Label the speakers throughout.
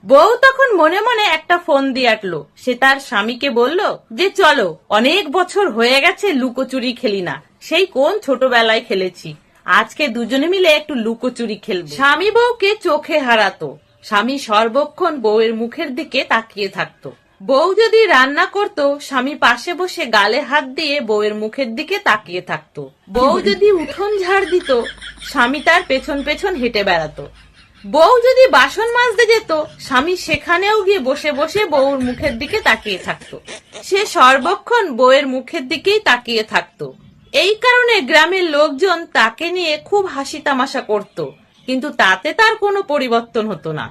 Speaker 1: বউ তখন মনে মনে একটা ফোন দিয়ে আটলো। সে তার স্বামীকে বলল যে চলো, অনেক বছর হয়ে গেছে লুকোচুরি খেলি না, সেই কোন ছোটবেলায় খেলেছি, আজকে দুজনে মিলে একটু লুকোচুরি খেলবো। স্বামী বউকে চোখে হারাতো। স্বামী সর্বক্ষণ বউয়ের মুখের দিকে তাকিয়ে থাকতো। বউ যদি রান্না করত, স্বামী পাশে বসে গালে হাত দিয়ে বউয়ের মুখের দিকে তাকিয়ে থাকতো। বউ যদি উঠোন ঝাড় দিত, স্বামী তার পেছন পেছন হেঁটে বেড়াতো। বউ যদি বাসন মাজতে যেত, স্বামী সেখানেও গিয়ে বসে বসে বউর মুখের দিকে তাকিয়ে থাকতো। সে সর্বক্ষণ বউয়ের মুখের দিকেই তাকিয়ে থাকতো। এই কারণে গ্রামের লোকজন তাকে নিয়ে খুব হাসি তামাশা করত, কিন্তু তাতে তার কোনো পরিবর্তন হতো না।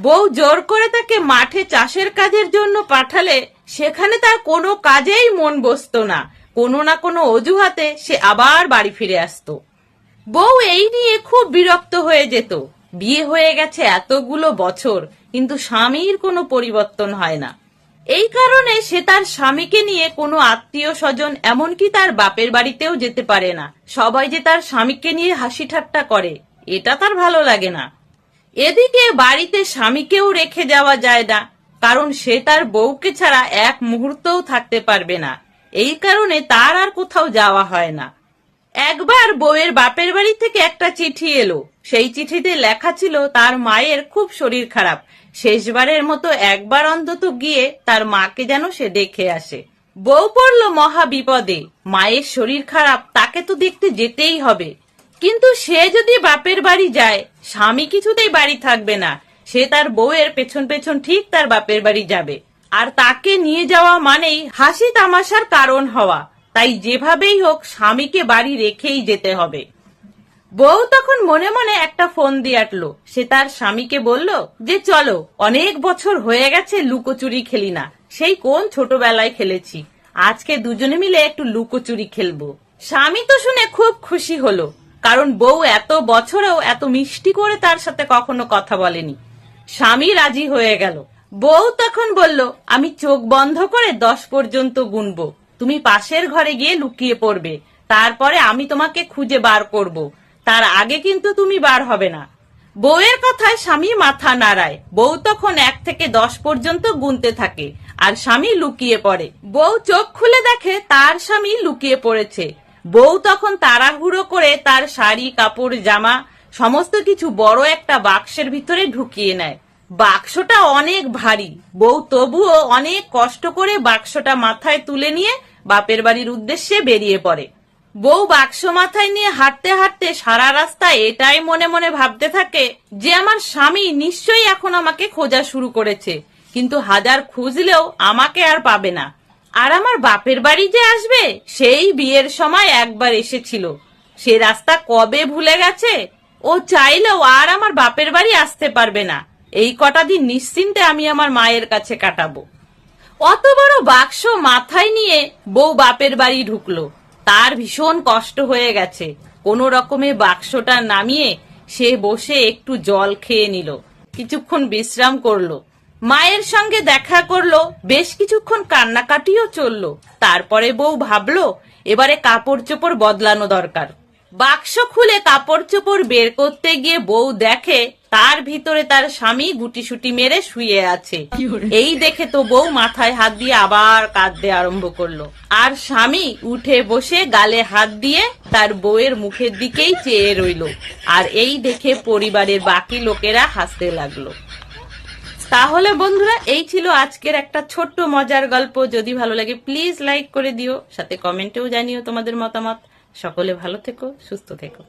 Speaker 1: বউ জোর করে তাকে মাঠে চাষের কাজের জন্য পাঠালে সেখানে তার কোনো কাজেই মন বসতো না। কোনো না কোনো অজুহাতে সে আবার বাড়ি ফিরে আসতো। বউ এই নিয়ে খুব বিরক্ত হয়ে যেত। বিয়ে হয়ে গেছে এতগুলো বছর, কিন্তু স্বামীর কোনো পরিবর্তন হয় না। এই কারণে সে তার স্বামীকে নিয়ে কোনো আত্মীয় স্বজন, এমনকি তার বাপের বাড়িতেও যেতে পারে না। সবাই যে তার স্বামীকে নিয়ে হাসি ঠাট্টা করে, এটা তার ভালো লাগে না। এদিকে বাড়িতে স্বামীকেও রেখে যাওয়া যায় না, কারণ সে তার বউকে ছাড়া এক মুহূর্তও থাকতে পারবে না। এই কারণে তার আর কোথাও যাওয়া হয় না। একবার বউয়ের বাপের বাড়ি থেকে একটা চিঠি এলো। সেই চিঠিতে লেখা ছিল তার মায়ের খুব শরীর খারাপ, শেষবারের মতো একবার অন্তত গিয়ে তার মাকে যেন সে দেখে আসে। বউ পড়ল মহা বিপদে। মায়ের শরীর খারাপ, তাকে তো দেখতে যেতেই হবে। কিন্তু সে যদি বাপের বাড়ি যায়, স্বামী কিছুতেই বাড়ি থাকবে না। সে তার বউয়ের পেছন পেছন ঠিক তার বাপের বাড়ি যাবে, আর তাকে নিয়ে যাওয়া মানেই হাসি তামাশার কারণ হওয়া। তাই যেভাবেই হোক স্বামীকে বাড়ি রেখেই যেতে হবে। বউ তখন মনে মনে একটা ফোন দিয়ে আটলো। সে তার স্বামীকে বলল যে চলো, অনেক বছর হয়ে গেছে লুকোচুরি খেলি না, সেই কোন ছোটবেলায় খেলেছি, আজকে দুজনে মিলে একটু লুকোচুরি খেলবো। স্বামী তো শুনে খুব খুশি হলো, কারণ বউ এত বছরেও এত মিষ্টি করে তার সাথে কখনো কথা বলেনি। স্বামী রাজি হয়ে গেল। বউ তখন বলল, আমি চোখ বন্ধ করে 10 পর্যন্ত গুনবো, তুমি পাশের ঘরে গিয়ে লুকিয়ে পড়বে, তারপরে আমি তোমাকে খুঁজে বার করব, তার আগে কিন্তু তুমি বার হবে না। বউয়ের কথায় স্বামী মাথা নাড়ায়। বউ তখন 1 থেকে 10 পর্যন্ত গুনতে থাকে, আর স্বামী লুকিয়ে পড়ে। বউ চোখ খুলে দেখে তার স্বামী লুকিয়ে পড়েছে। বউ তখন তাড়াহুড়ো করে তার শাড়ি, কাপড়, জামা সমস্ত কিছু বড় একটা বাক্সের ভিতরে ঢুকিয়ে নেয়। বাক্সটা অনেক ভারী। বউ তবুও অনেক কষ্ট করে বাক্সটা মাথায় তুলে নিয়ে বাপের বাড়ির উদ্দেশ্যে বেরিয়ে পড়ে। বউ বাক্স মাথায় নিয়ে হাঁটতে হাঁটতে সারা রাস্তা এটাই মনে মনে ভাবতে থাকে যে আমার স্বামী নিশ্চয়ই এখন আমাকে খোঁজা শুরু করেছে, কিন্তু হাজার খুঁজলেও আমাকে আর পাবে না। আর আমার বাপের বাড়ি যে আসবে, সেই বিয়ের সময় একবার এসেছিল, সে রাস্তা কবে ভুলে গেছে। ও চাইলেও আর আমার বাপের বাড়ি আসতে পারবে না। এই কটা দিন নিশ্চিন্তে আমি আমার মায়ের কাছে কাটাবো। অত বড় বাক্স মাথায় নিয়ে বউ বাপের বাড়ি ঢুকলো। তার ভীষণ কষ্ট হয়ে গেছে। কোনো রকমে বাক্সটা নামিয়ে সে বসে একটু জল খেয়ে নিল, কিছুক্ষণ বিশ্রাম করলো, মায়ের সঙ্গে দেখা করলো, বেশ কিছুক্ষণ কান্নাকাটিও চললো। তারপরে বউ ভাবলো এবারে কাপড় চোপড় বদলানো দরকার। বাক্স খুলে কাপড় চোপড় বের করতে গিয়ে বউ দেখে তার ভিতরে তার স্বামী গুটিসুটি মেরে শুয়ে আছে। এই দেখে তো বউ মাথায় হাত দিয়ে আবার কাঁদতে আরম্ভ করলো, আর স্বামী উঠে বসে গালে হাত দিয়ে তার বউয়ের মুখের দিকেই চেয়ে রইল। আর এই দেখে পরিবারের বাকি লোকেরা হাসতে লাগলো। তাহলে বন্ধুরা, এই ছিল আজকের একটা ছোট্ট মজার গল্প। যদি ভালো লাগে প্লিজ লাইক করে দিও, সাথে কমেন্টেও জানিও তোমাদের মতামত। সকলে ভালো থেকো, সুস্থ থেকো।